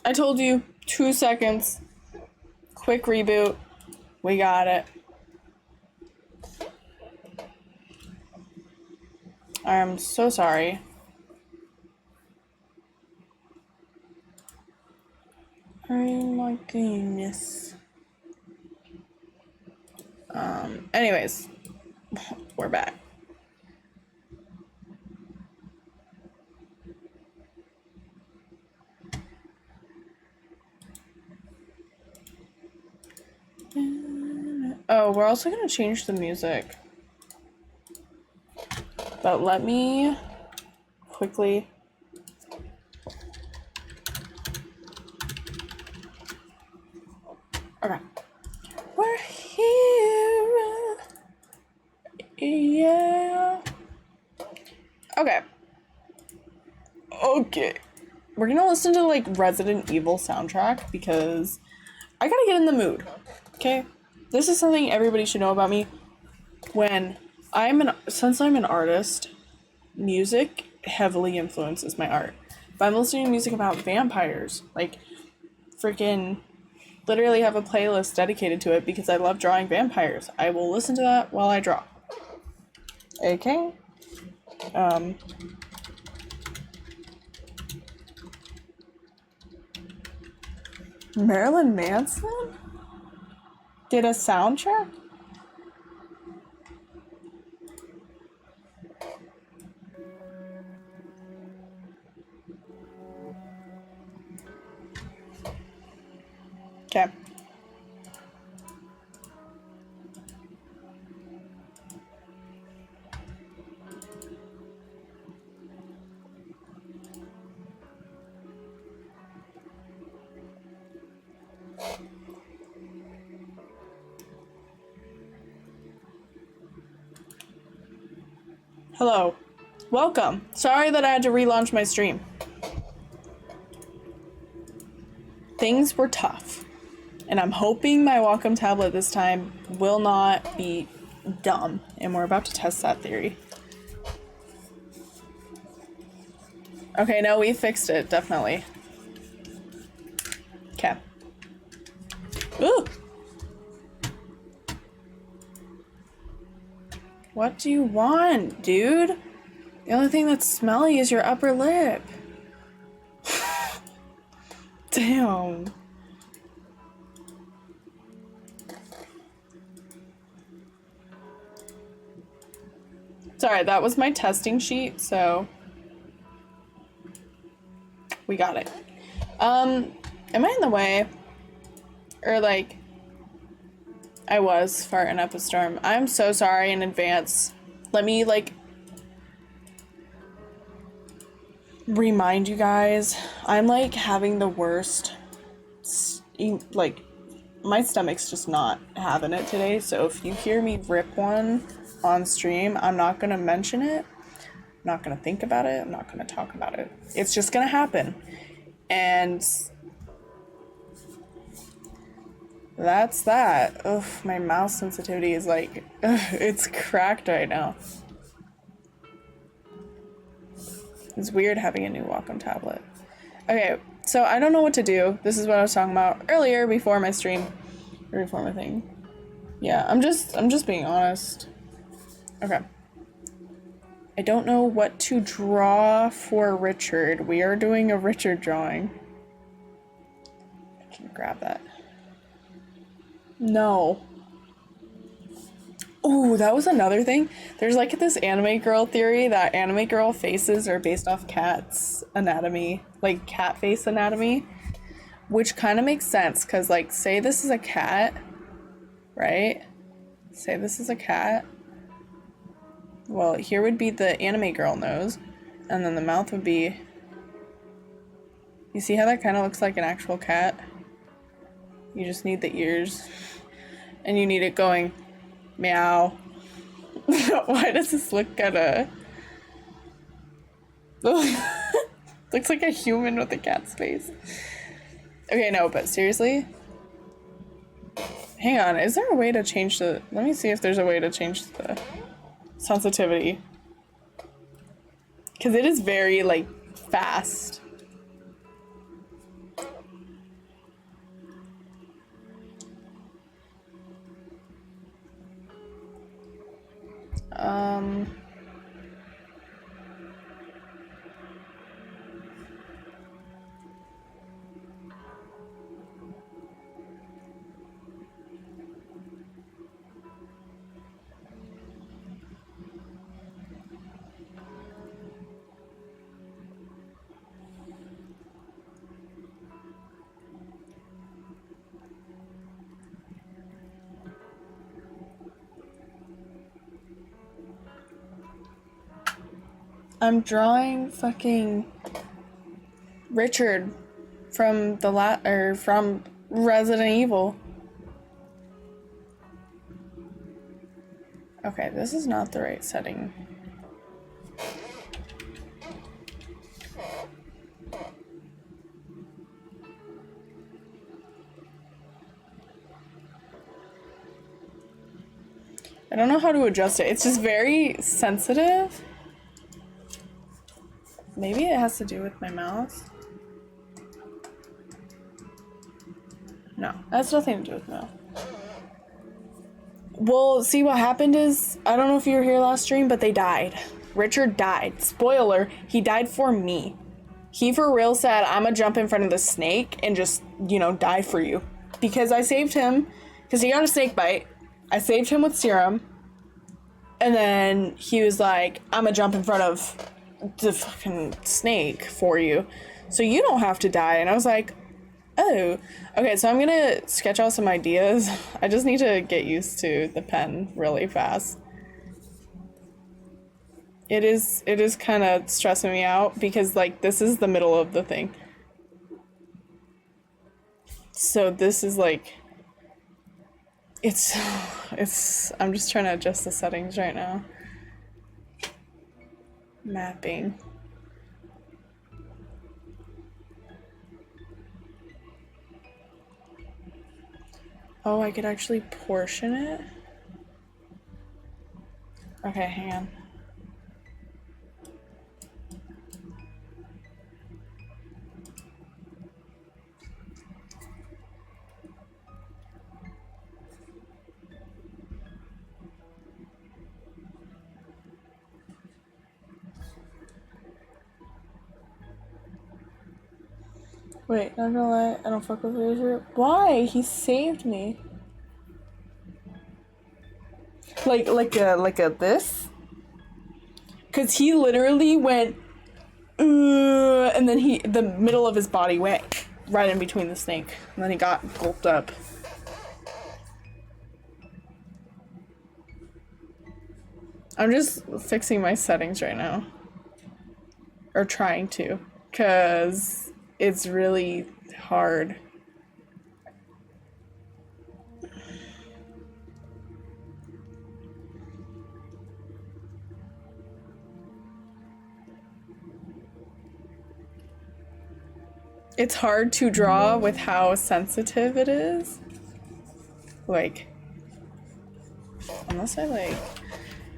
I told you, 2 seconds. Quick reboot. We got it. I'm so sorry. Oh my goodness. Anyways, we're back. Oh, we're also gonna change the music. But let me quickly. Okay. We're here. Yeah. Okay. Okay. We're gonna listen to like Resident Evil soundtrack because I gotta get in the mood. Okay? This is something everybody should know about me. Since I'm an artist, music heavily influences my art. If I'm listening to music about vampires, like freaking literally have a playlist dedicated to it because I love drawing vampires. I will listen to that while I draw. Okay? Marilyn Manson did a soundtrack? Okay. Hello. Welcome. Sorry that I had to relaunch my stream. Things were tough. And I'm hoping my Wacom tablet this time will not be dumb. And we're about to test that theory. Okay, no, we fixed it, definitely. Okay. Ooh! What do you want, dude? The only thing that's smelly is your upper lip. Damn. Sorry, that was my testing sheet, so we got it. Am I in the way? Or like, I was farting up a storm. I'm so sorry in advance. Let me like remind you guys, I'm like having the worst, like my stomach's just not having it today. So if you hear me rip one on stream, I'm not gonna mention it. I'm not gonna think about it. I'm not gonna talk about it. It's just gonna happen. And that's that. Ugh, my mouse sensitivity is like, it's cracked right now. It's weird having a new Wacom tablet. Okay, so I don't know what to do. This is what I was talking about earlier before my stream, or before my thing. Yeah, I'm just being honest. Okay. I don't know what to draw for Richard. We are doing a Richard drawing. I can grab that. No. Oh, that was another thing. There's like this anime girl theory that anime girl faces are based off cats' anatomy, like cat face anatomy, which kind of makes sense because like say this is a cat, right? Say this is a cat. Well, here would be the anime girl nose, and then the mouth would be, you see how that kind of looks like an actual cat? You just need the ears, and you need it going meow. Why does this look kinda looks like a human with a cat's face? Okay, no, but seriously, hang on, is there a way to change the, let me see if there's a way to change the sensitivity, because it is very like fast. I'm drawing fucking Richard from from Resident Evil. Okay, this is not the right setting. I don't know how to adjust it. It's just very sensitive. Maybe it has to do with my mouse. No, that has nothing to do with my mouse. Well, see, what happened is, I don't know if you were here last stream, but they died. Richard died. Spoiler, he died for me. He for real said, I'm gonna jump in front of the snake and just, you know, die for you. Because I saved him, because he got a snake bite. I saved him with serum. And then he was like, I'm gonna jump in front of the fucking snake for you, so you don't have to die. And I was like, oh, okay, so I'm gonna sketch out some ideas. I just need to get used to the pen really fast. It is kind of stressing me out because, like, this is the middle of the thing. So this is like, it's, I'm just trying to adjust the settings right now. Mapping. Oh, I could actually portion it? Okay, hang on. Wait, not gonna lie, I don't fuck with Razor. Why? He saved me. Like a this? Cause he literally went, and then the middle of his body went right in between the snake, and then he got gulped up. I'm just fixing my settings right now. Or trying to, cause it's really hard. It's hard to draw with how sensitive it is. Like, unless I like,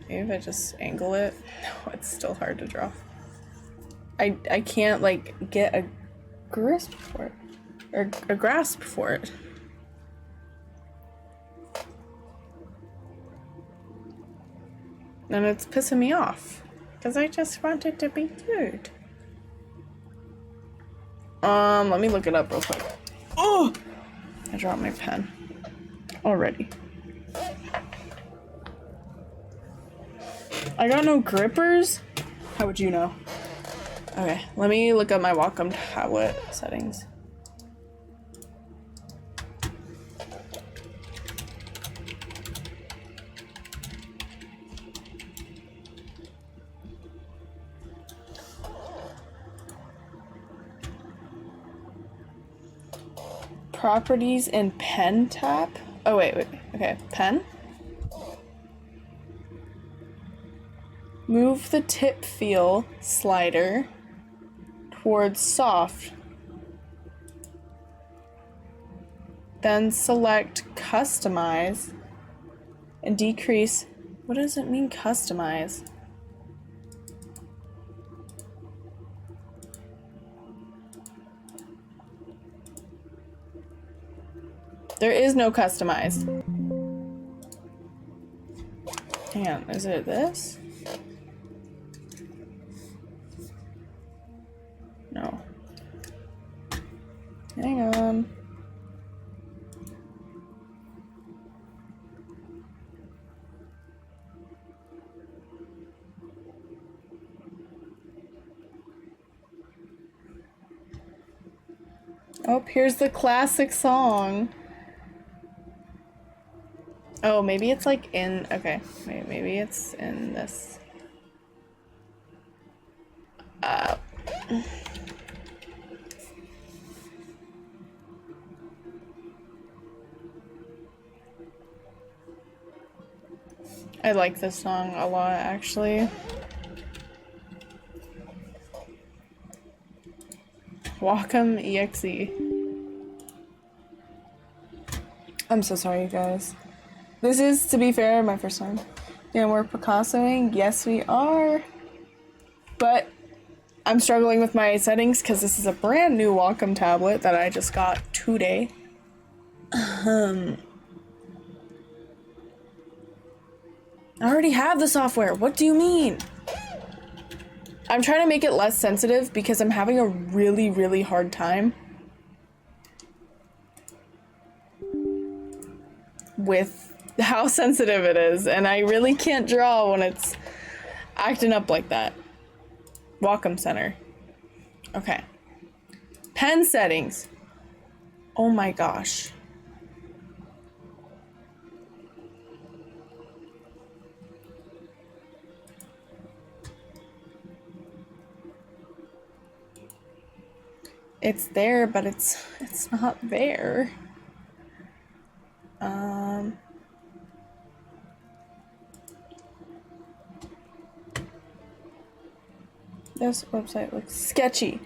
maybe if I just angle it, no, it's still hard to draw. I can't like get a grasp for it, or a grasp for it. And it's pissing me off, because I just want it to be good. Let me look it up real quick. Oh! I dropped my pen. Already. I got no grippers? How would you know? Okay, let me look up my Wacom tablet settings. Properties and pen tap? Oh, wait. Okay, pen? Move the tip feel slider towards soft. Then select customize and decrease. What does it mean, customize? There is no customize. Hang on, is it this? Hang on. Oh, here's the classic song. Oh, maybe it's like in, okay, maybe it's in this. I like this song a lot, actually. Wacom EXE. I'm so sorry, you guys. This is, to be fair, my first time. Yeah, we're Picassoing. Yes, we are. But I'm struggling with my settings because this is a brand new Wacom tablet that I just got today. I already have the software. What do you mean? I'm trying to make it less sensitive because I'm having a really, really hard time with how sensitive it is, and I really can't draw when it's acting up like that. Wacom Center. Okay. Pen settings. Oh my gosh. It's there, but it's not there. This website looks sketchy.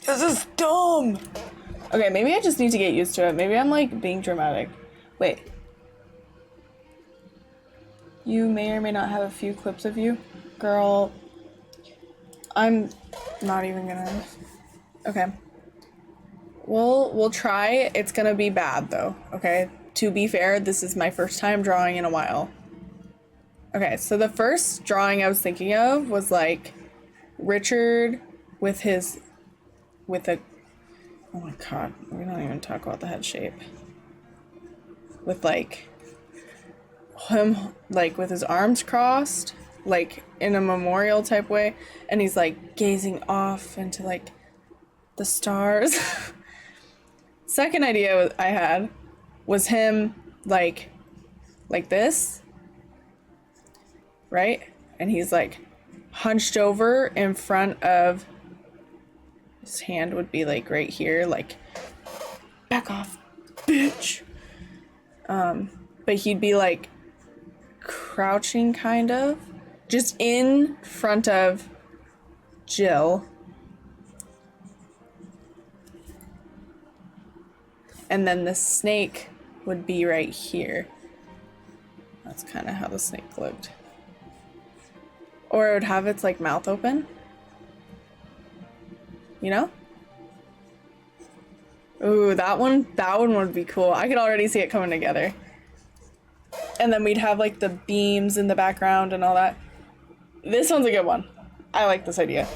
This is dumb! Okay, maybe I just need to get used to it. Maybe I'm like being dramatic. Wait. You may or may not have a few clips of you. Girl, I'm not even gonna... Okay. We'll try. It's gonna be bad though, okay? To be fair, this is my first time drawing in a while. Okay, so the first drawing I was thinking of was like Richard with a, oh my god, we don't even talk about the head shape. With like him like with his arms crossed, like in a memorial type way, and he's like gazing off into like the stars. Second idea I had was him like this, right? And he's like hunched over in front of, his hand would be like right here, like back off, bitch. But he'd be like crouching kind of just in front of Jill. And then the snake would be right here. That's kind of how the snake looked. Or it would have its like mouth open. You know? Ooh, that one would be cool. I could already see it coming together. And then we'd have like the beams in the background and all that. This one's a good one. I like this idea.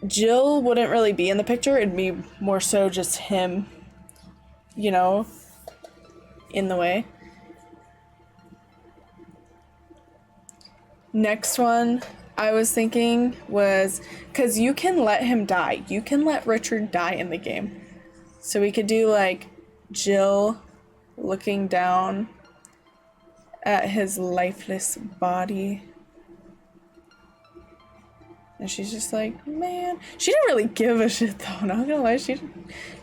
Jill wouldn't really be in the picture. It'd be more so just him, you know, in the way. Next one I was thinking was, because you can let him die. You can let Richard die in the game. So we could do like Jill looking down at his lifeless body. And she's just like, man. She didn't really give a shit though, not gonna lie. She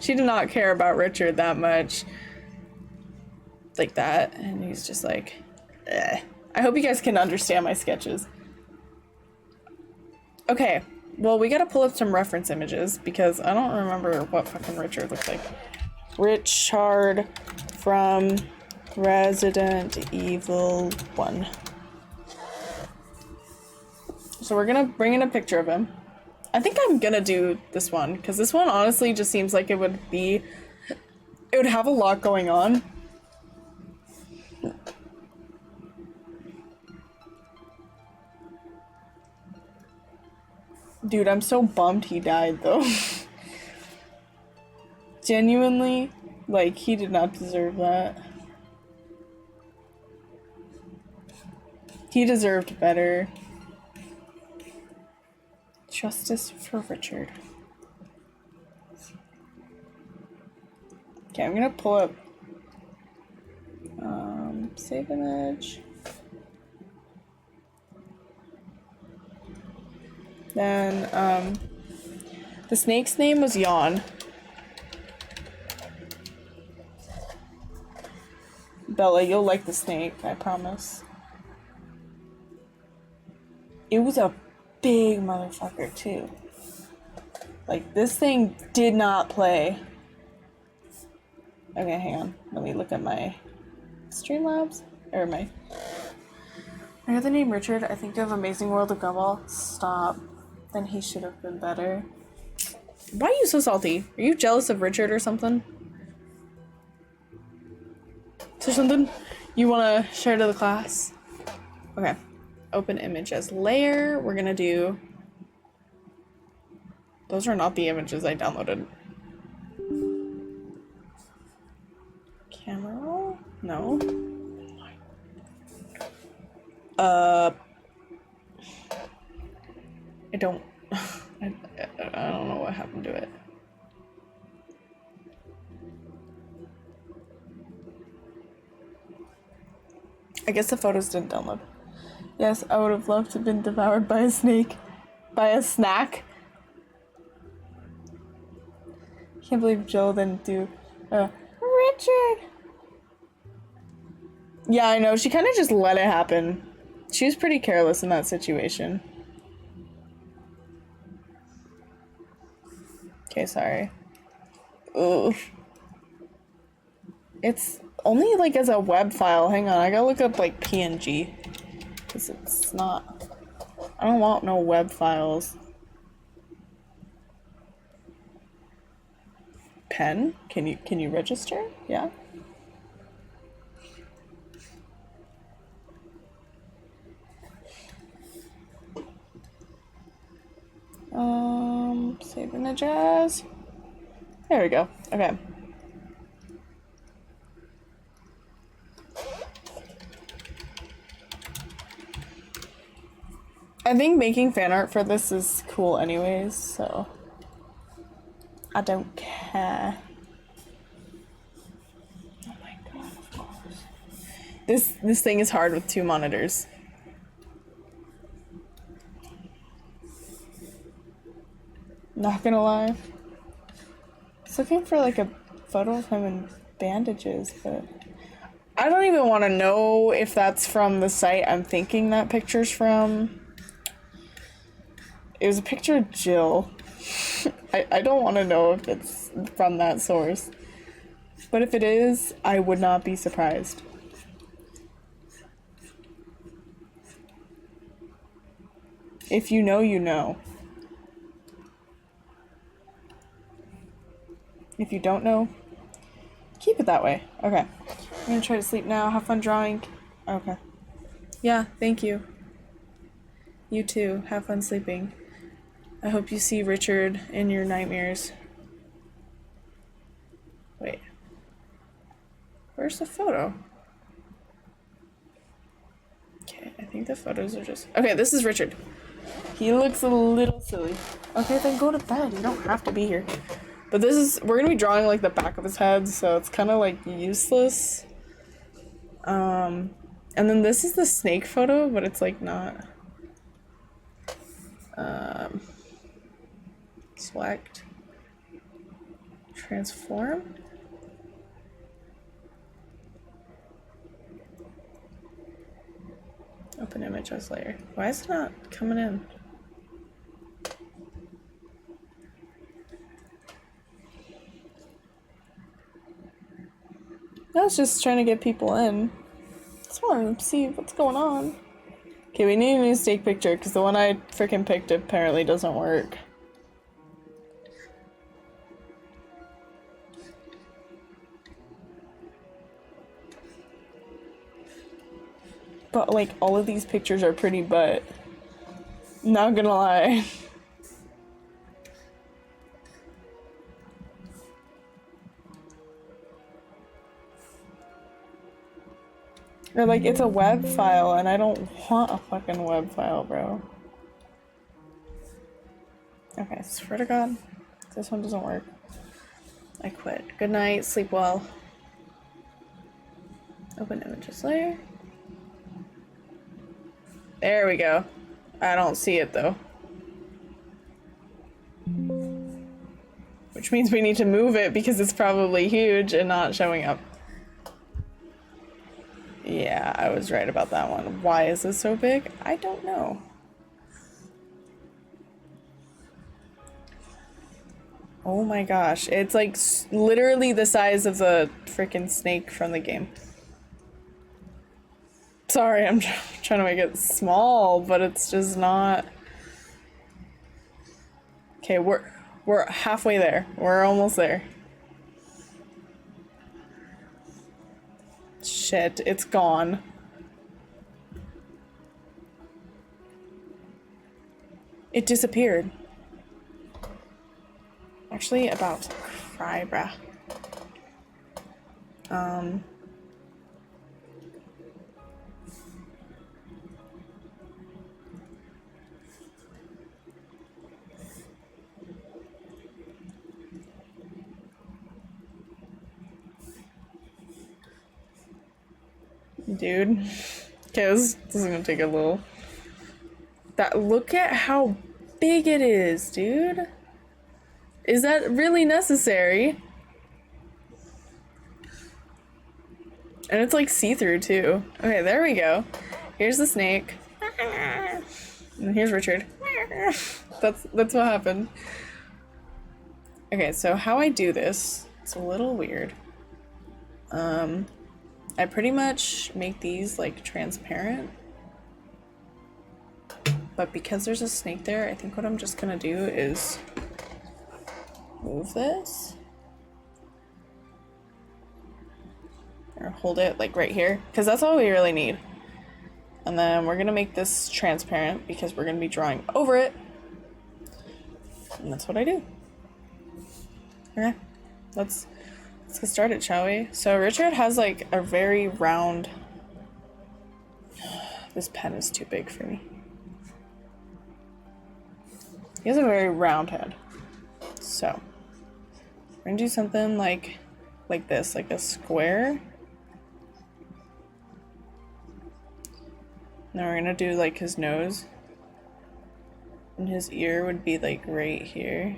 did not care about Richard that much. Like that. And he's just like, eh. I hope you guys can understand my sketches. Okay, well, we gotta pull up some reference images because I don't remember what fucking Richard looks like. Richard from Resident Evil 1. So we're gonna bring in a picture of him. I think I'm gonna do this one because this one honestly just seems like it would have a lot going on. Dude, I'm so bummed he died though. Genuinely, like, he did not deserve that. He deserved better. Justice for Richard. Okay, I'm gonna pull up save image. Then the snake's name was Yawn. Bella, you'll like the snake, I promise. It was a big motherfucker too. Like, this thing did not play. Okay, hang on. Let me look at my Streamlabs. Or my... I heard the name Richard. I think of Amazing World of Gumball. Stop. Then he should have been better. Why are you so salty? Are you jealous of Richard or something? Is there something you want to share to the class? Okay. Open image as layer. We're gonna do... Those are not the images I downloaded. Camera roll? No. I don't... I don't know what happened to it. I guess the photos didn't download. Yes, I would have loved to have been devoured by a snake. By a snack. Can't believe Jill didn't do... Richard! Yeah, I know. She kind of just let it happen. She was pretty careless in that situation. Okay, sorry. Ugh. It's only, like, as a web file. Hang on, I gotta look up, like, PNG. Because it's not... I don't want no web files. Pen? Can you register? Yeah? Save images. There we go. Okay. I think making fan art for this is cool anyways, so I don't care. Oh my god, of course. This thing is hard with 2 monitors. Not gonna lie. I was looking for like a photo of him in bandages, but I don't even want to know if that's from the site I'm thinking that picture's from. It was a picture of Jill. I don't want to know if it's from that source. But if it is, I would not be surprised. If you know, you know. If you don't know, keep it that way. Okay. I'm gonna try to sleep now. Have fun drawing. Okay. Yeah, thank you. You too. Have fun sleeping. I hope you see Richard in your nightmares. Wait. Where's the photo? Okay, I think the photos are just... Okay, this is Richard. He looks a little silly. Okay, then go to bed. You don't have to be here. But this is... We're gonna be drawing, like, the back of his head, so it's kind of, like, useless. And then this is the snake photo, but it's, like, not... Select. Transform. Open image as layer. Why is it not coming in? was just trying to get people in. Just wanted to see what's going on. Okay, we need a new snake picture because the one I freaking picked apparently doesn't work. But like all of these pictures are pretty, but not gonna lie. Or like it's a web file and I don't want a fucking web file, bro. Okay, swear to God, this one doesn't work. I quit. Good night, sleep well. Open images layer. There we go. I don't see it though. Which means we need to move it because it's probably huge and not showing up. Yeah, I was right about that one. Why is this so big? I don't know. Oh my gosh, it's like literally the size of the freaking snake from the game. Sorry, I'm trying to make it small, but it's just not. Okay, we're halfway there. We're almost there. Shit, it's gone. It disappeared. Actually, about to cry, bruh. Dude. Okay, this is gonna take a little. Look at how big it is, dude. Is that really necessary? And it's like see-through too. Okay, there we go. Here's the snake. And here's Richard. That's what happened. Okay, so how I do this, it's a little weird. I pretty much make these like transparent. But because there's a snake there, I think what I'm just gonna do is move this. Or hold it like right here, because that's all we really need. And then we're gonna make this transparent because we're gonna be drawing over it. And that's what I do. Okay, let's get started, shall we? So Richard has like a very round. This pen is too big for me. He has a very round head. So we're gonna do something like this, like a square. Now we're gonna do like his nose. And his ear would be like right here.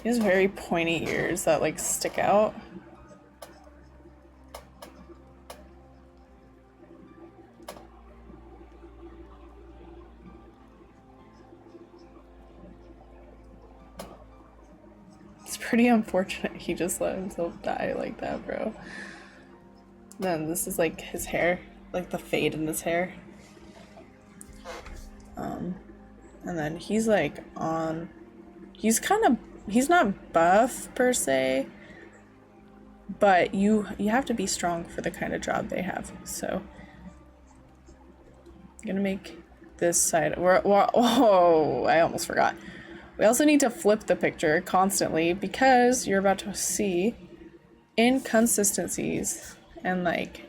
He has very pointy ears that like stick out. It's pretty unfortunate he just let himself die like that, bro. Then this is like his hair, like the fade in his hair. And then he's like he's not buff per se, but you have to be strong for the kind of job they have. So I'm gonna make this side. Whoa, I almost forgot. We also need to flip the picture constantly because you're about to see inconsistencies and like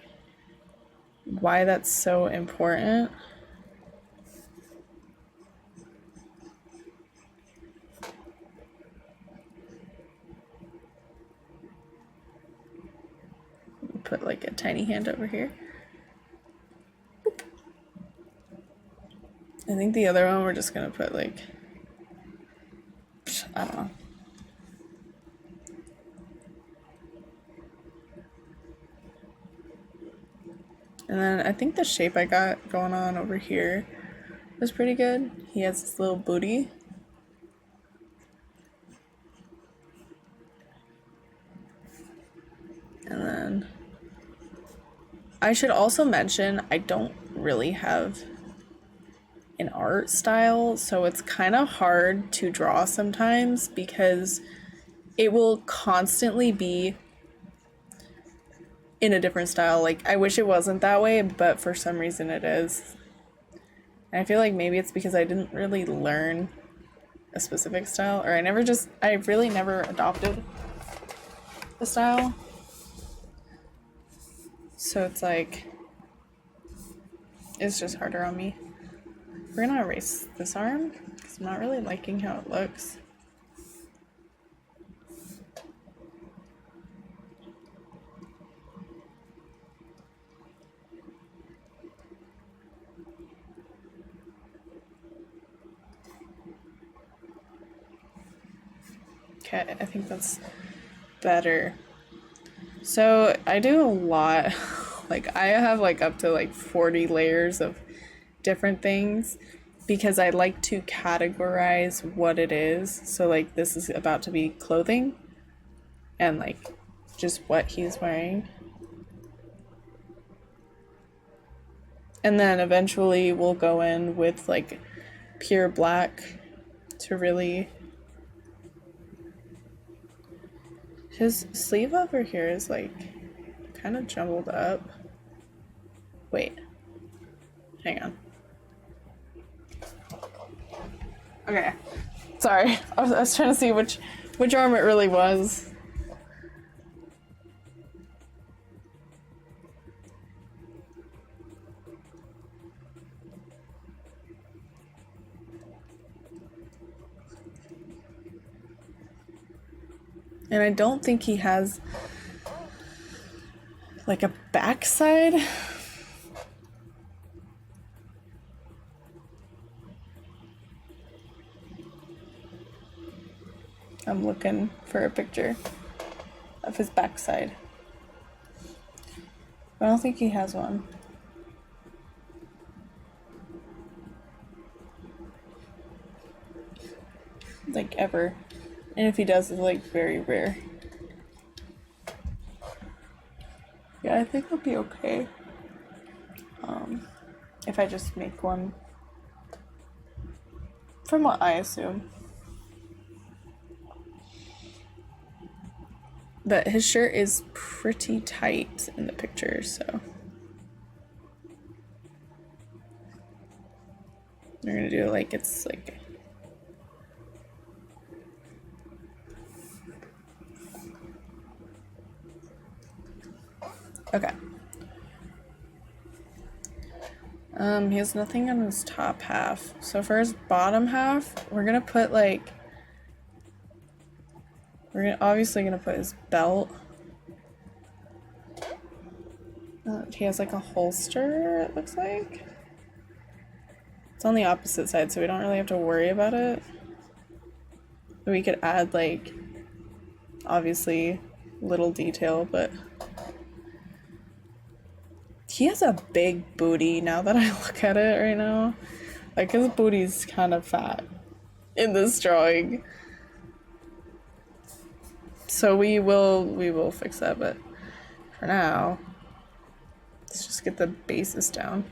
why that's so important. Put like a tiny hand over here. Boop. I think the other one we're just gonna put like, I don't know. And then I think the shape I got going on over here was pretty good. He has this little booty. And then I should also mention I don't really have an art style, so it's kind of hard to draw sometimes because it will constantly be in a different style. Like, I wish it wasn't that way, but for some reason it is. And I feel like maybe it's because I didn't really learn a specific style, or I really never adopted a style. So it's like, it's just harder on me. We're gonna erase this arm because I'm not really liking how it looks. Okay, I think that's better. So I do a lot. Like, I have like up to like 40 layers of different things because I like to categorize what it is. So like, this is about to be clothing and like just what he's wearing. And then eventually we'll go in with like pure black to really... His sleeve over here is like kind of jumbled up. Wait, hang on. Okay, sorry. I was trying to see which arm it really was. And I don't think he has like a backside. I'm looking for a picture of his backside. I don't think he has one. Like, ever. And if he does, it's like very rare. Yeah, I think it'll be okay. If I just make one. From what I assume. But his shirt is pretty tight in the picture, so. We're gonna do it like it's like... Okay. He has nothing on his top half. So for his bottom half, we're gonna put like... obviously gonna put his belt. He has like a holster, it looks like. It's on the opposite side, so we don't really have to worry about it. We could add like, obviously, little detail, but... He has a big booty now that I look at it right now. Like, his booty's kind of fat in this drawing. So we will fix that, but for now, let's just get the basis down.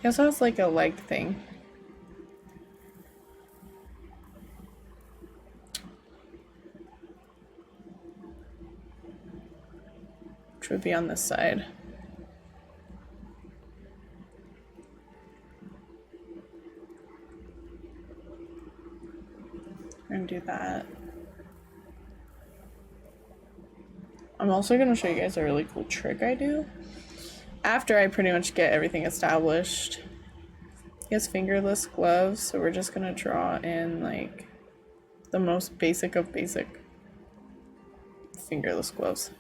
He also has like a leg thing. Which would be on this side. We're gonna do that. I'm also gonna show you guys a really cool trick I do. After I pretty much get everything established. He has fingerless gloves, so we're just gonna draw in like the most basic of basic fingerless gloves.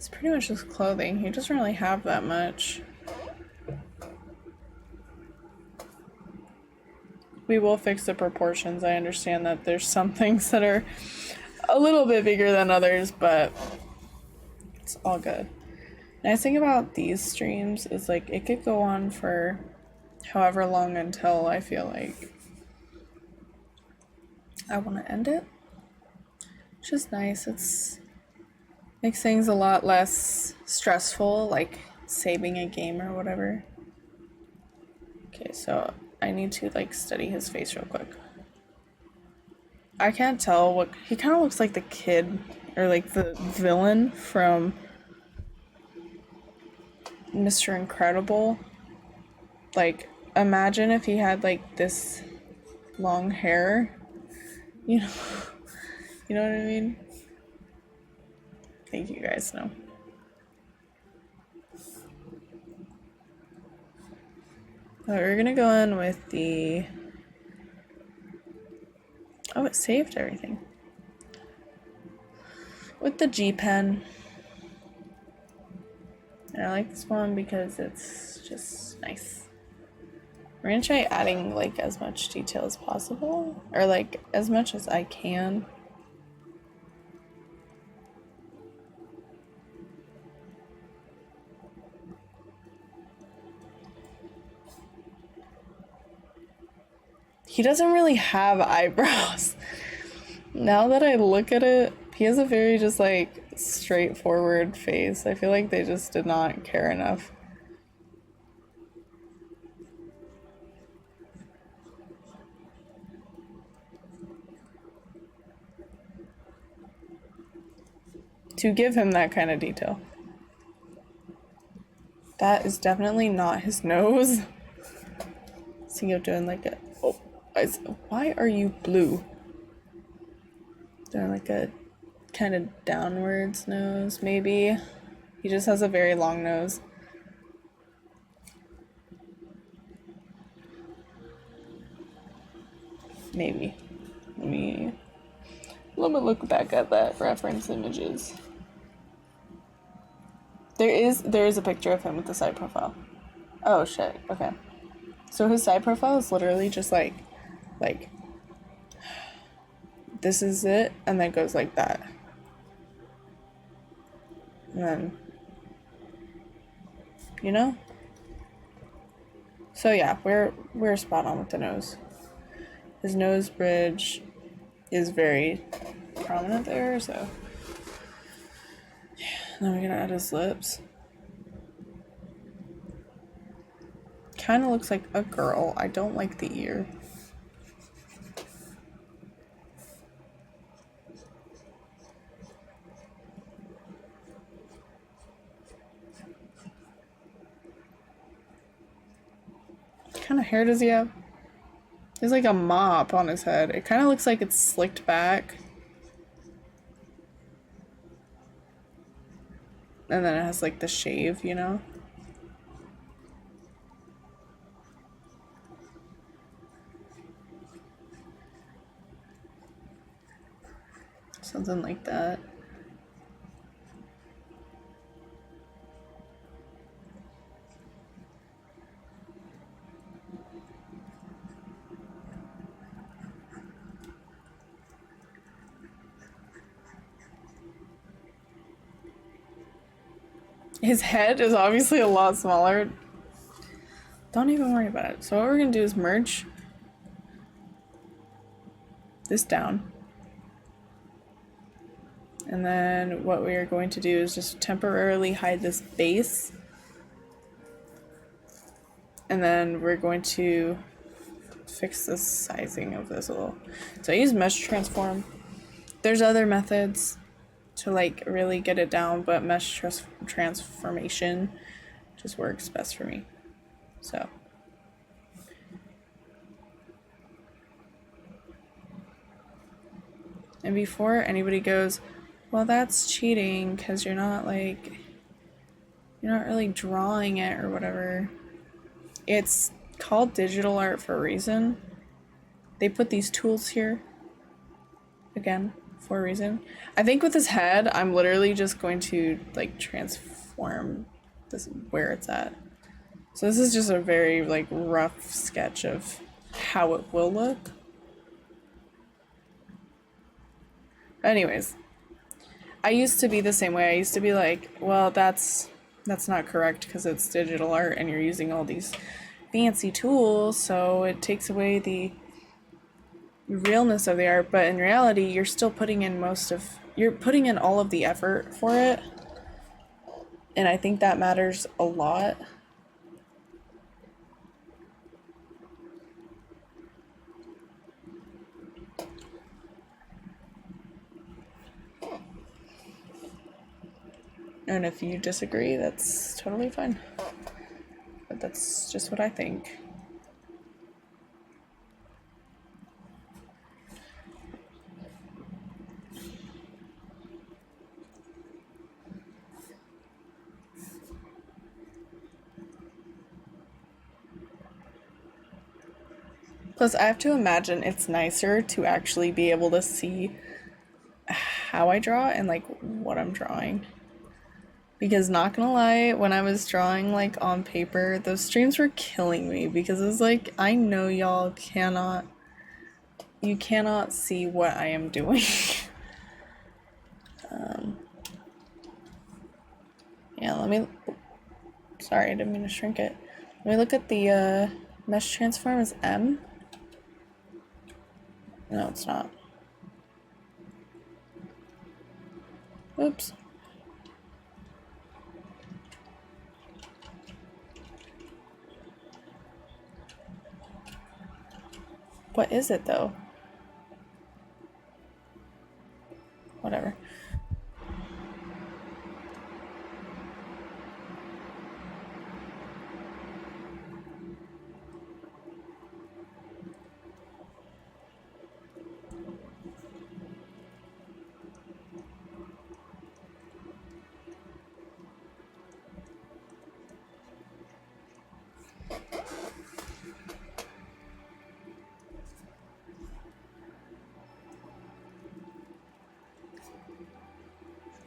It's pretty much just clothing. He doesn't really have that much. We will fix the proportions. I understand that there's some things that are a little bit bigger than others, but it's all good. Nice thing about these streams is like it could go on for however long until I feel like I want to end it. Which is nice. It's makes things a lot less stressful, like saving a game or whatever. Okay, so I need to like study his face real quick. I can't tell what he kind of looks like, the kid or like the villain from Mr. Incredible. Like, imagine if he had like this long hair, you know. You know what I mean? I think you guys know. But we're gonna go in with the... Oh, it saved everything. With the G pen. And I like this one because it's just nice. We're gonna try adding like as much detail as possible, or like as much as I can. He doesn't really have eyebrows. Now that I look at it, he has a very just like straightforward face. I feel like they just did not care enough. To give him that kind of detail. That is definitely not his nose. See him doing like a... Oh, why are you blue? Doing like a kind of downwards nose, maybe. He just has a very long nose. Maybe. Let me look back at that reference images. There is a picture of him with the side profile. Oh shit, okay. So his side profile is literally just like this is it, and then goes like that. And then, you know? So yeah, we're spot on with the nose. His nose bridge is very prominent there, so. Yeah, then we're gonna add his lips. Kind of looks like a girl. I don't like the ear. What kind of hair does he have? There's like a mop on his head. It kind of looks like it's slicked back. And then it has like the shave, you know? Something like that. His head is obviously a lot smaller. Don't even worry about it. So what we're gonna do is merge this down. And then what we are going to do is just temporarily hide this base. And then we're going to fix the sizing of this a little. So I use mesh transform. There's other methods to like really get it down, but mesh transformation just works best for me. So and before anybody goes, well, that's cheating because you're not really drawing it or whatever. It's called digital art for a reason. They put these tools here again for a reason. I think with his head, I'm literally just going to like transform this where it's at. So this is just a very like rough sketch of how it will look. Anyways, I used to be the same way. I used to be like, well, that's not correct because it's digital art and you're using all these fancy tools, so it takes away the realness of the art. But in reality, you're still putting in you're putting in all of the effort for it. And I think that matters a lot. And if you disagree, that's totally fine. But that's just what I think. Plus, I have to imagine it's nicer to actually be able to see how I draw and like what I'm drawing. Because not gonna lie, when I was drawing like on paper, those streams were killing me because it was like, I know you cannot see what I am doing. Yeah, sorry, I didn't mean to shrink it. Let me look at the mesh transform as M. No, it's not. Oops. What is it though? Whatever.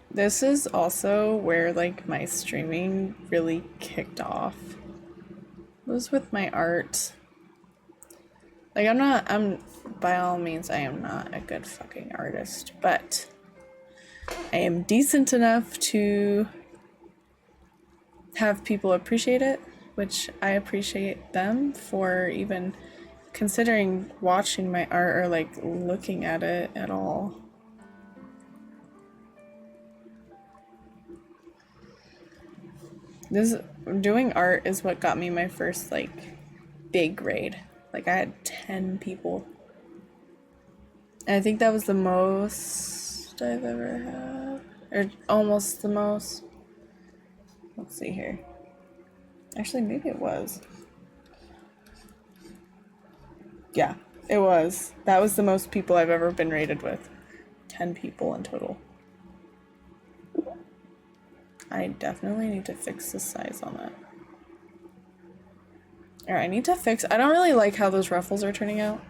This is also where like my streaming really kicked off. It was with my art. Like I'm by all means I am not a good fucking artist, but I am decent enough to have people appreciate it, which I appreciate them for even considering watching my art or like looking at it at all. Doing art is what got me my first like big grade. Like I had 10 people. And I think that was the most I've ever had. Or almost the most. Let's see here. Actually, maybe it was. Yeah, it was. That was the most people I've ever been rated with. 10 people in total. I definitely need to fix the size on that. Alright, I need to fix... I don't really like how those ruffles are turning out.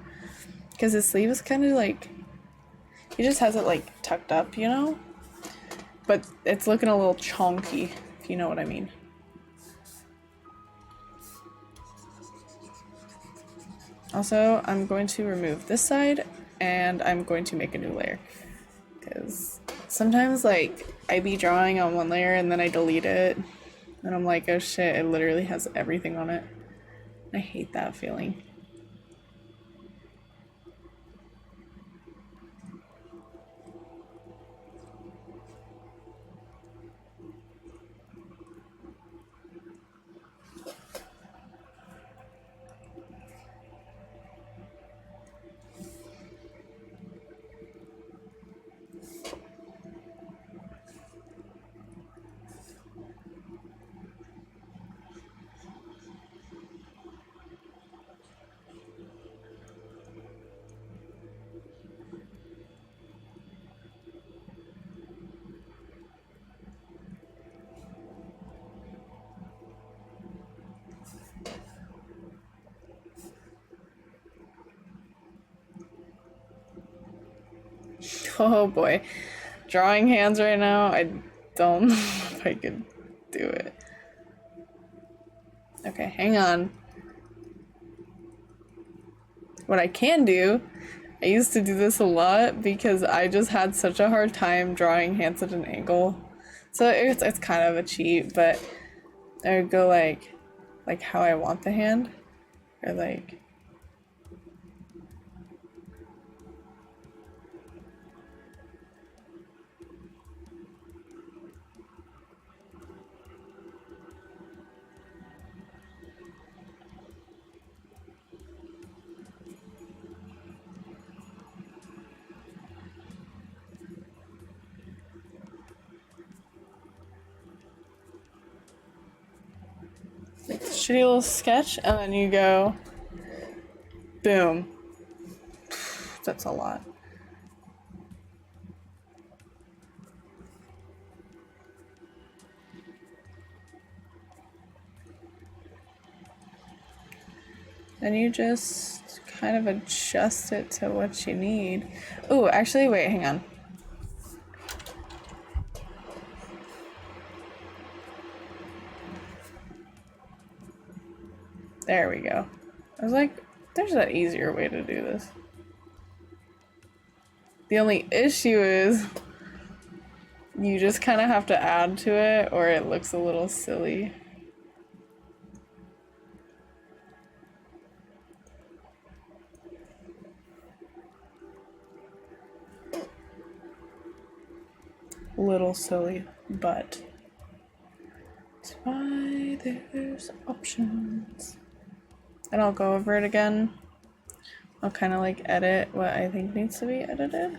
Because his sleeve is kind of like... He just has it like tucked up, you know? But it's looking a little chonky, if you know what I mean. Also, I'm going to remove this side and I'm going to make a new layer. Because sometimes like I be drawing on one layer and then I delete it and I'm like, oh shit, it literally has everything on it. I hate that feeling. Oh boy. Drawing hands right now, I don't know if I could do it. Okay, hang on. What I can do, I used to do this a lot because I just had such a hard time drawing hands at an angle. So it's kind of a cheat, but I would go like how I want the hand, or like shitty little sketch, and then you go, boom. That's a lot. Then you just kind of adjust it to what you need. Oh, actually, wait, hang on. There we go. I was like, there's an easier way to do this. The only issue is you just kind of have to add to it or it looks a little silly. Little silly, but that's why there's options. And I'll go over it again. I'll kind of like edit what I think needs to be edited.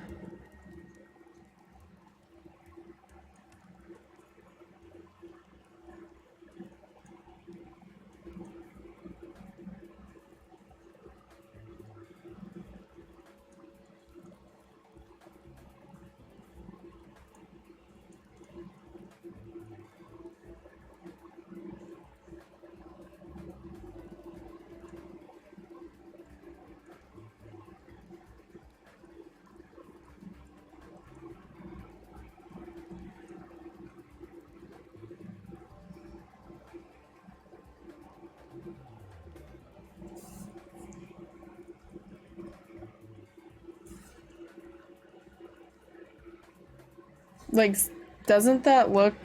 Like, doesn't that look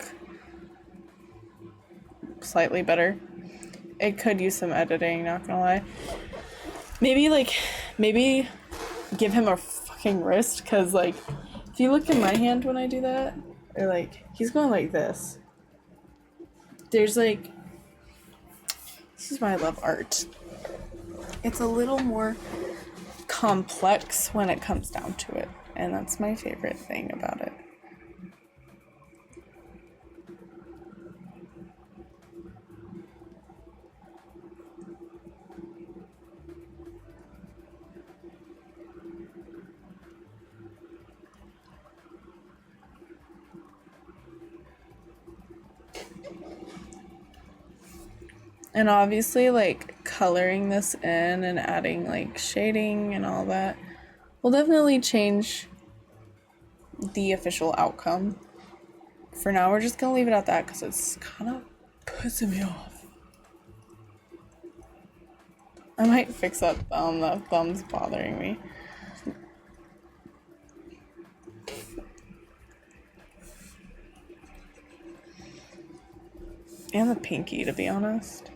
slightly better? It could use some editing, not gonna lie. Maybe give him a fucking wrist, because, like, if you look in my hand when I do that, or, like, he's going like this. There's, like, this is why I love art. It's a little more complex when it comes down to it, and that's my favorite thing about it. And obviously, like, coloring this in and adding, like, shading and all that will definitely change the official outcome. For now, we're just gonna leave it at that because it's kind of pissing me off. I might fix that thumb. That thumb's bothering me. And the pinky, to be honest.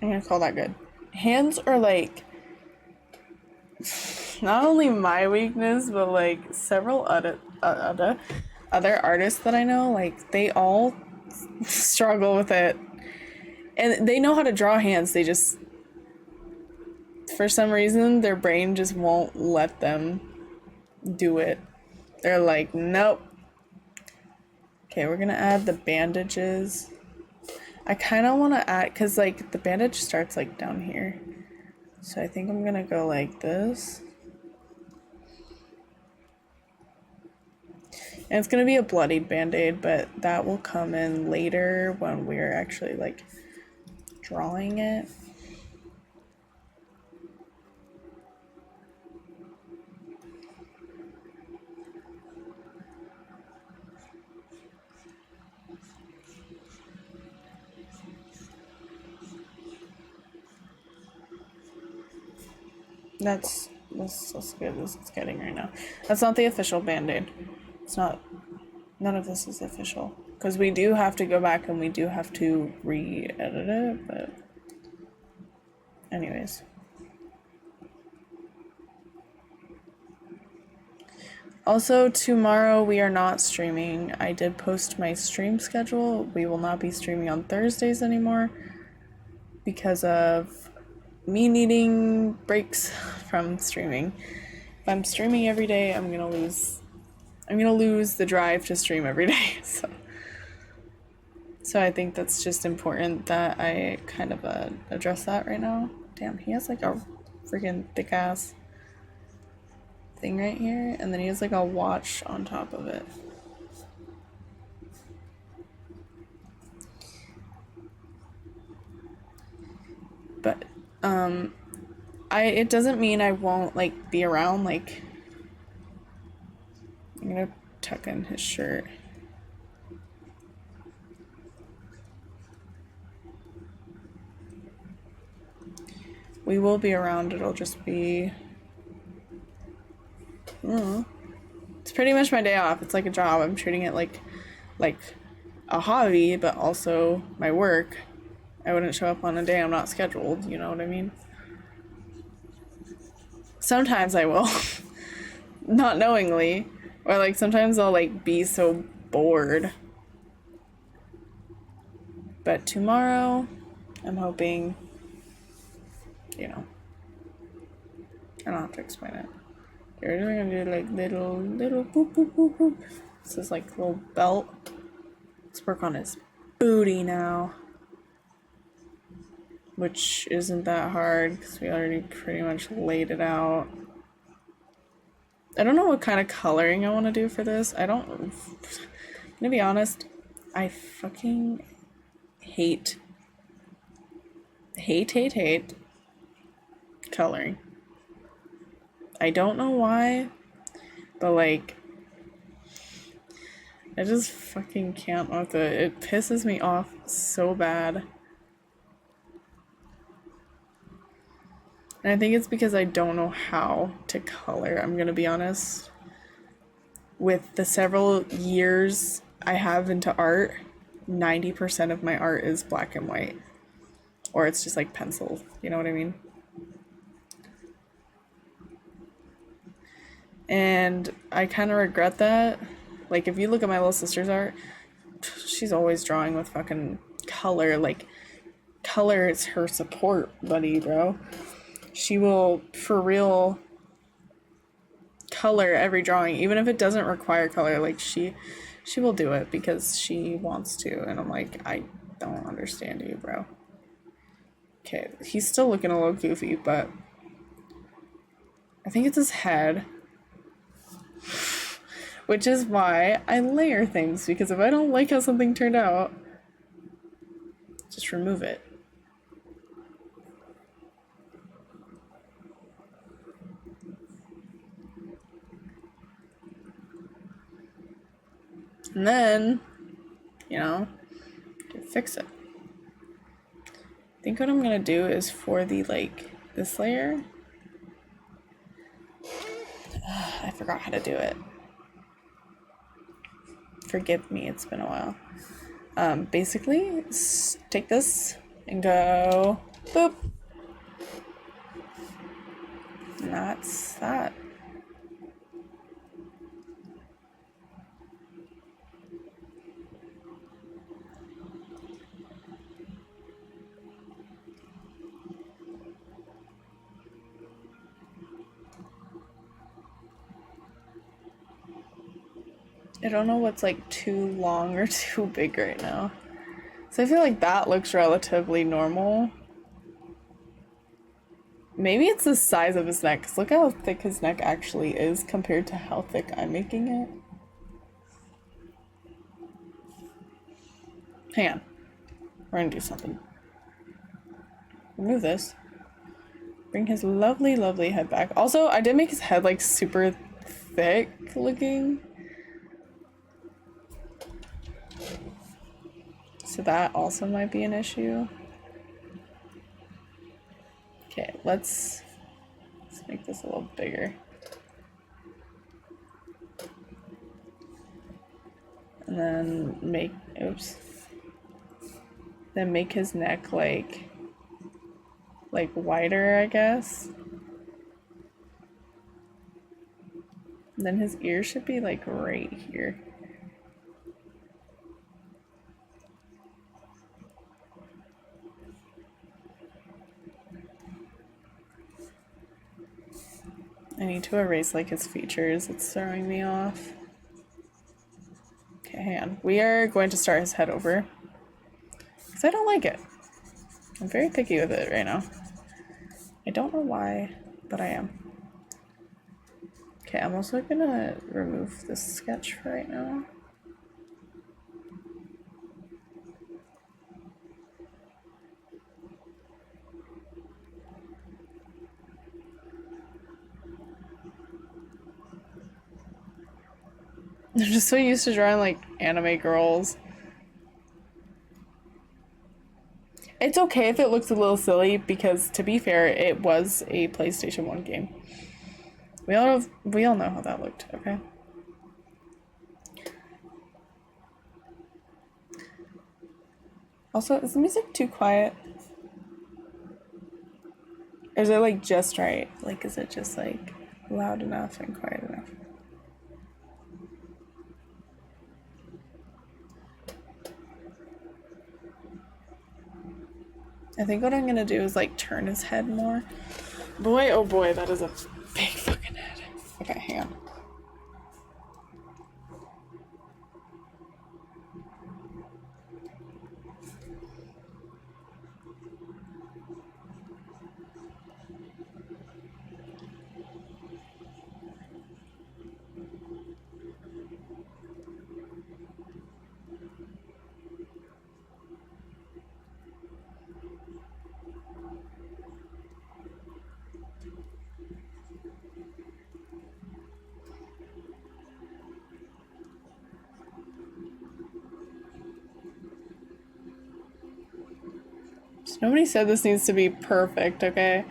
I'm gonna call that good. Hands are like not only my weakness, but like several other other artists that I know, like, they all struggle with it. And they know how to draw hands, they just, for some reason, their brain just won't let them do it. They're like, nope. Okay, we're gonna add the bandages. I kind of want to add, because, like, the bandage starts, like, down here. So I think I'm gonna go like this. And it's gonna be a bloodied band-aid, but that will come in later when we're actually, like, drawing it. That's good as it's getting right now. That's not the official band-aid. It's not, none of this is official. Because we do have to go back and we do have to re-edit it, but anyways. Also, tomorrow we are not streaming. I did post my stream schedule. We will not be streaming on Thursdays anymore because of me needing breaks from streaming. If I'm streaming every day, I'm gonna lose the drive to stream every day. So I think that's just important that I kind of address that right now. Damn, he has like a freaking thick ass thing right here, and then he has like a watch on top of it. But it doesn't mean I won't like be around. Like, I'm gonna tuck in his shirt. We will be around. It'll just be, it's pretty much my day off. It's like a job. I'm treating it like a hobby, but also my work. I wouldn't show up on a day I'm not scheduled, you know what I mean? Sometimes I will, not knowingly, or like sometimes I'll like be so bored. But tomorrow, I'm hoping, you know, I don't have to explain it. We're just gonna do like little boop boop boop boop. This is like a little belt. Let's work on his booty now. Which isn't that hard because we already pretty much laid it out. I don't know what kind of coloring I want to do for this. I'm gonna be honest, I fucking hate coloring. I don't know why, but like, I just fucking can't with it. It pisses me off so bad. And I think it's because I don't know how to color, I'm gonna be honest. With the several years I have into art, 90% of my art is black and white. Or it's just like pencil, you know what I mean? And I kind of regret that. Like, if you look at my little sister's art, she's always drawing with fucking color. Like, color is her support buddy, bro. She will, for real, color every drawing, even if it doesn't require color. Like, she will do it because she wants to. And I'm like, I don't understand you, bro. Okay, he's still looking a little goofy, but I think it's his head. Which is why I layer things, because if I don't like how something turned out, just remove it. And then, you know, fix it. I think what I'm gonna do is for the, like, this layer, I forgot how to do it. Forgive me, it's been a while. Basically, take this and go boop. And that's that. I don't know what's like too long or too big right now. So I feel like that looks relatively normal. Maybe it's the size of his neck, because look how thick his neck actually is compared to how thick I'm making it. Hang on. We're gonna do something. Remove this. Bring his lovely, lovely head back. Also, I did make his head like super thick looking. So that also might be an issue. Okay, let's make this a little bigger. And then make, oops. Then make his neck like wider, I guess. And then his ear should be like right here. I need to erase like his features. It's throwing me off. Okay, hang on. We are going to start his head over. Because I don't like it. I'm very picky with it right now. I don't know why, but I am. Okay, I'm also gonna remove this sketch for right now. I'm just so used to drawing like anime girls. It's okay if it looks a little silly because, to be fair, it was a PlayStation 1 game. We all know how that looked, okay? Also, is the music too quiet? Or is it like just right? Like, is it just like loud enough and quiet enough? I think what I'm gonna do is like turn his head more. Boy, oh boy, that is a big fucking head. Okay, hang on. Nobody said this needs to be perfect, okay?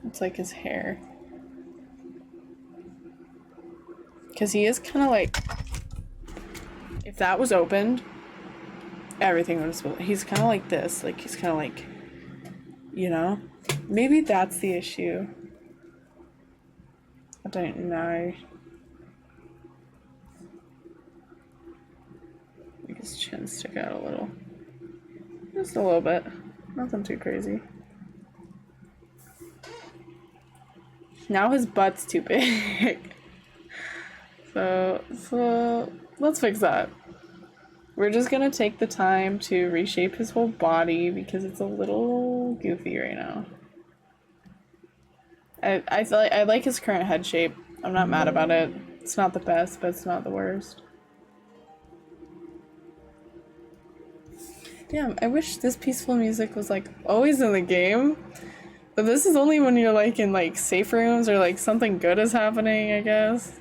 It's like his hair. Because he is kind of like... If that was opened, everything would have spilled. He's kind of like this. Like, he's kind of like... You know? Maybe that's the issue. I don't know. Make his chin stick out a little. Just a little bit. Nothing too crazy. Now his butt's too big. So let's fix that. We're just gonna take the time to reshape his whole body because it's a little goofy right now. I feel like I like his current head shape. I'm not mad about it. It's not the best, but it's not the worst. Damn, I wish this peaceful music was like always in the game. But this is only when you're like in like safe rooms or like something good is happening, I guess.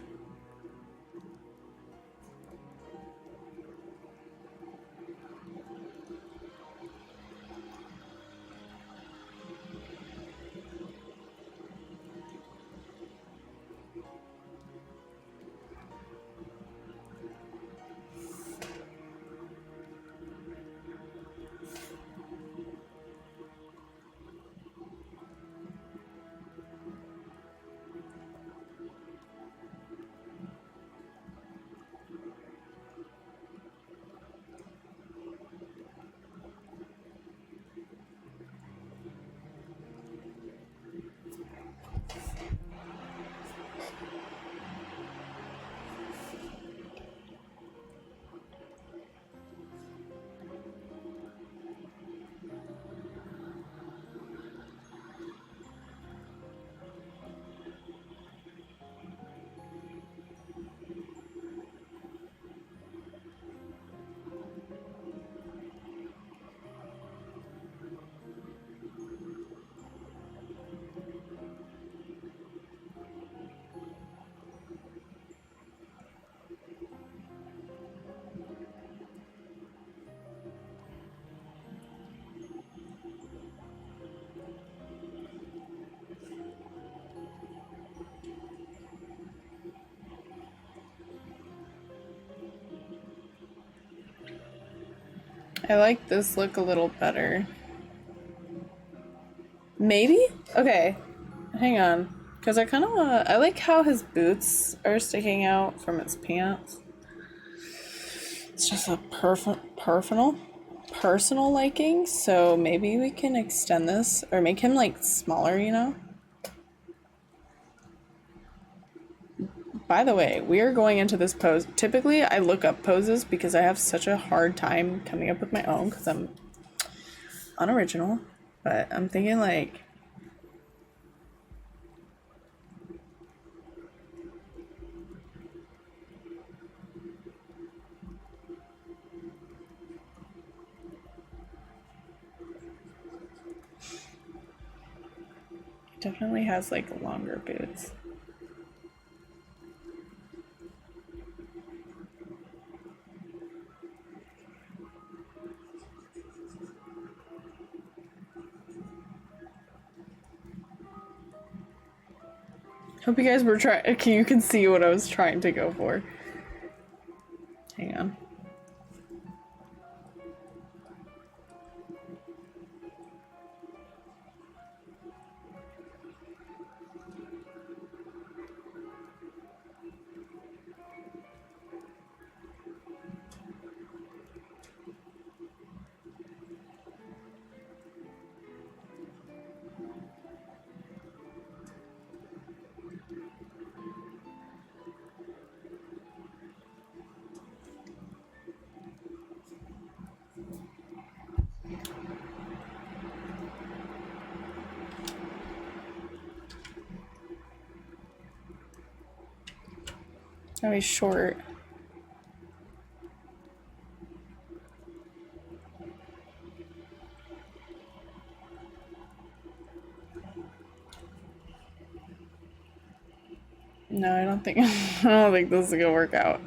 I like this look a little better. Maybe? Okay. Hang on. Because I kind of want to... I like how his boots are sticking out from his pants. It's just a personal liking. So maybe we can extend this or make him like smaller, you know? By the way, we are going into this pose. Typically, I look up poses because I have such a hard time coming up with my own because I'm unoriginal. But I'm thinking like... Definitely has like longer boots. Hope you guys were trying. You can see what I was trying to go for. Hang on. Oh, he's short. No, I don't think I don't think this is gonna work out.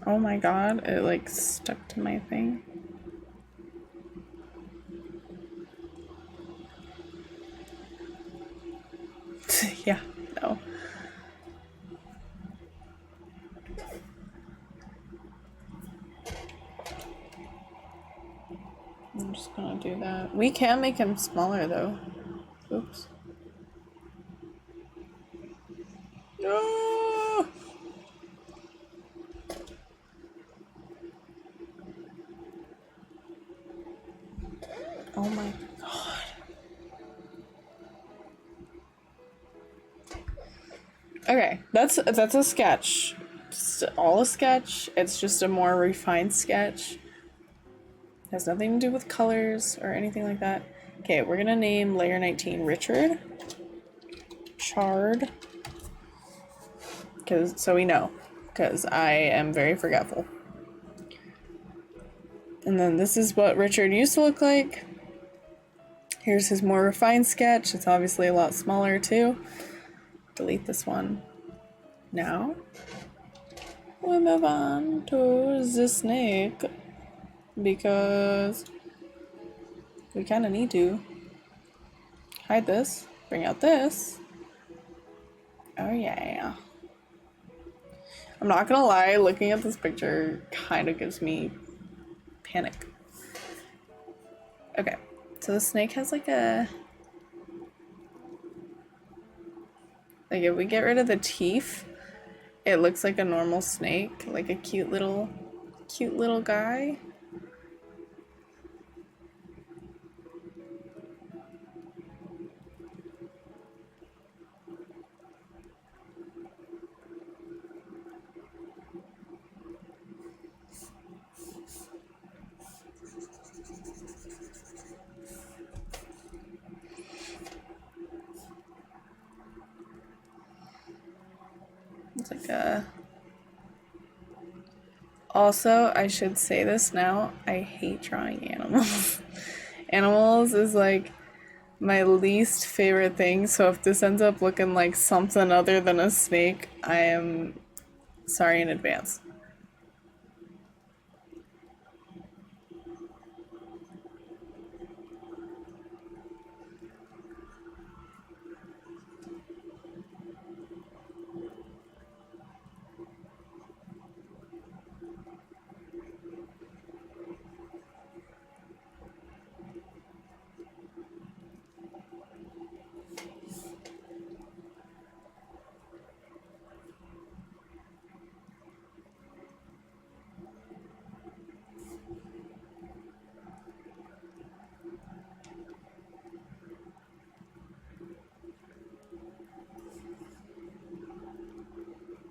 Oh my god, it like stuck to my thing. Yeah, no. I'm just gonna do that. We can make him smaller though. Oops. No! Oh my god. Okay, that's a sketch. It's all a sketch. It's just a more refined sketch. Has nothing to do with colors or anything like that. Okay, we're gonna name layer 19 Richard. Chard. So we know. Because I am very forgetful. And then this is what Richard used to look like. Here's his more refined sketch. It's obviously a lot smaller too. Delete this one. Now, we move on to the snake. Because we kind of need to. Hide this. Bring out this. Oh yeah. I'm not gonna lie, looking at this picture kind of gives me panic. Okay, so the snake has like a... Like if we get rid of the teeth, it looks like a normal snake, like a cute little guy. It's like a... Also, I should say this now, I hate drawing animals. Animals is like my least favorite thing, so if this ends up looking like something other than a snake, I am sorry in advance.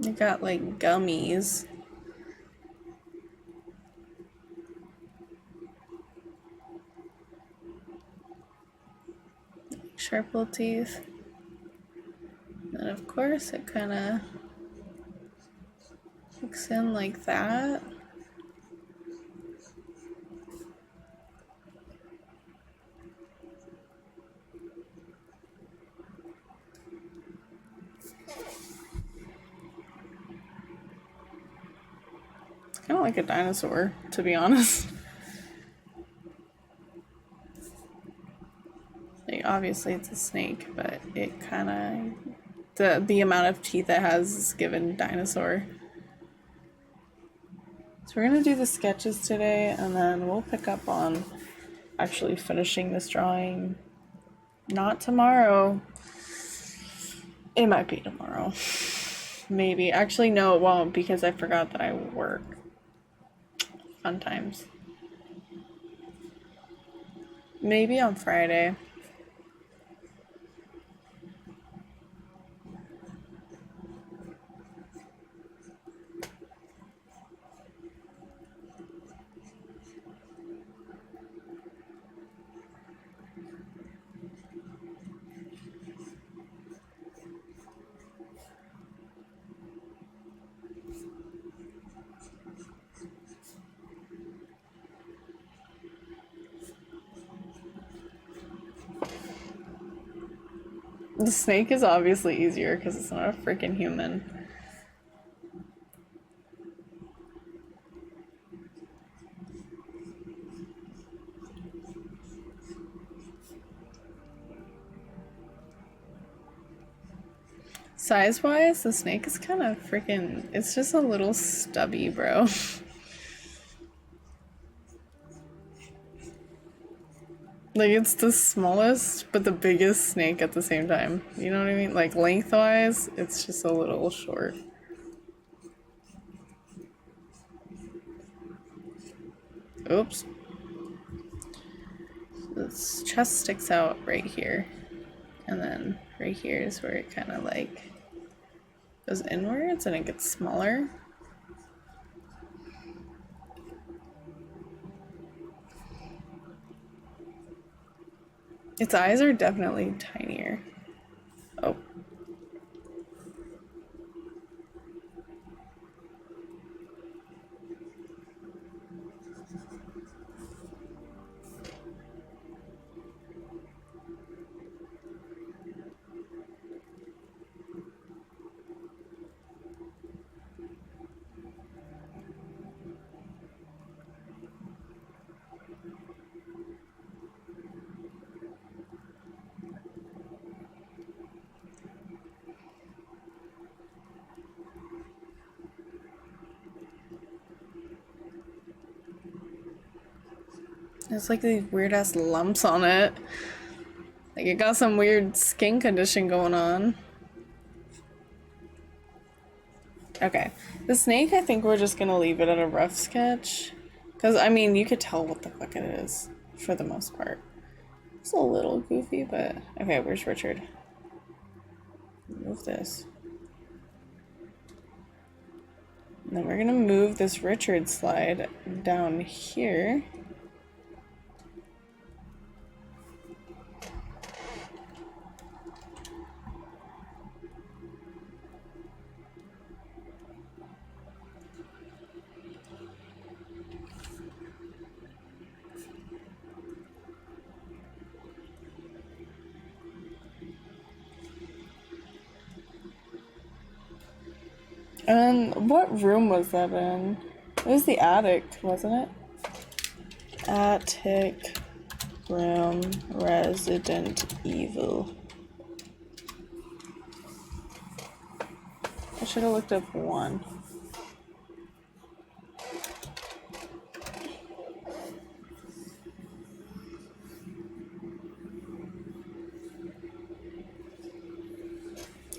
You got like gummies. Sharp little teeth. And of course it kind of hooks in like that. It's kind of like a dinosaur, to be honest. Like, obviously it's a snake, but it kind of, the amount of teeth it has is given dinosaur. So we're gonna do the sketches today, and then we'll pick up on actually finishing this drawing. Not tomorrow. It might be tomorrow. Maybe. Actually, no, it won't, because I forgot that I work. Fun times. Maybe on Friday. The snake is obviously easier because it's not a freaking human. Size-wise, the snake is kind of freaking... It's just a little stubby, bro. Like, it's the smallest, but the biggest snake at the same time. You know what I mean? Like, lengthwise, it's just a little short. Oops. Its chest sticks out right here. And then right here is where it kind of, like, goes inwards and it gets smaller. Its eyes are definitely tinier. Oh. There's like these weird ass lumps on it. Like it got some weird skin condition going on. Okay. The snake, I think we're just gonna leave it at a rough sketch. Because, I mean, you could tell what the fuck it is, for the most part. It's a little goofy, but... Okay, where's Richard? Move this. And then we're gonna move this Richard slide down here. What room was that in? It was the attic, wasn't it? Attic room, Resident Evil. I should have looked up one.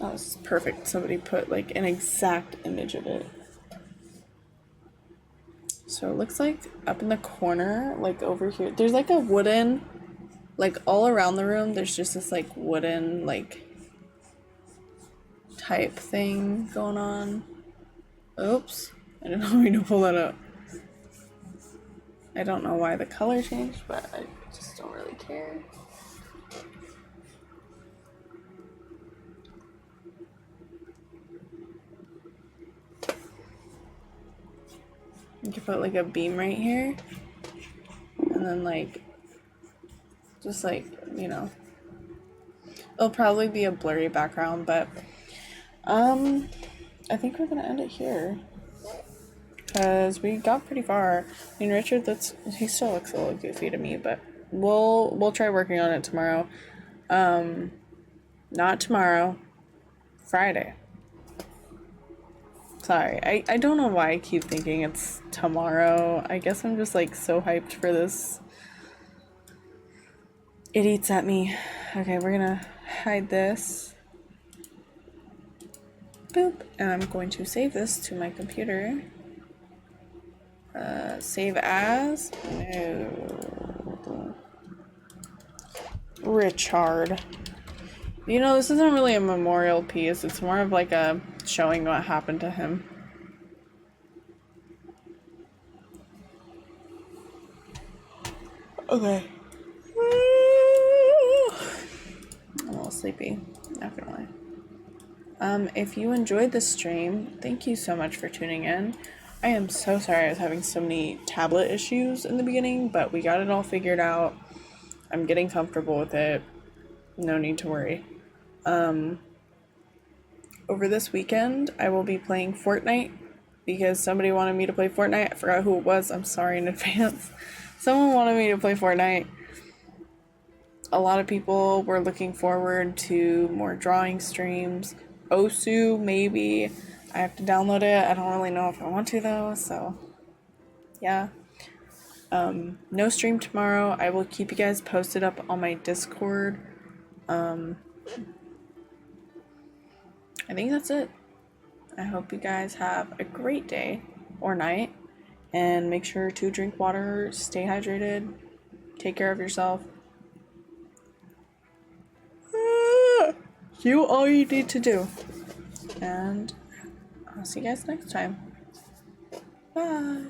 Oh, this is perfect. Somebody put like an exact image of it. So it looks like up in the corner, like over here, there's like a wooden, like all around the room, there's just this like wooden, like type thing going on. Oops. I didn't know we need to pull that up. I don't know why the color changed, but I just don't really care. You can put like a beam right here. And then like, just like, you know. It'll probably be a blurry background, but I think we're gonna end it here. Because we got pretty far. I mean, Richard, he still looks a little goofy to me, but we'll try working on it tomorrow. Not tomorrow, Friday. Sorry, I don't know why I keep thinking it's tomorrow. I guess I'm just like so hyped for this. It eats at me. Okay, we're gonna hide this. Boop. And I'm going to save this to my computer. Save as? No. Richard. You know, this isn't really a memorial piece. It's more of like a showing what happened to him. Okay. I'm a little sleepy, not gonna lie. If you enjoyed this stream, thank you so much for tuning in. I am so sorry I was having so many tablet issues in the beginning, but we got it all figured out. I'm getting comfortable with it. No need to worry. Over this weekend, I will be playing Fortnite because somebody wanted me to play Fortnite. I forgot who it was. I'm sorry in advance. Someone wanted me to play Fortnite. A lot of people were looking forward to more drawing streams. Osu, maybe. I have to download it. I don't really know if I want to though, so yeah. No stream tomorrow. I will keep you guys posted up on my Discord. I think that's it. I hope you guys have a great day or night, and make sure to drink water, stay hydrated, take care of yourself. Do all you need to do. And I'll see you guys next time. Bye.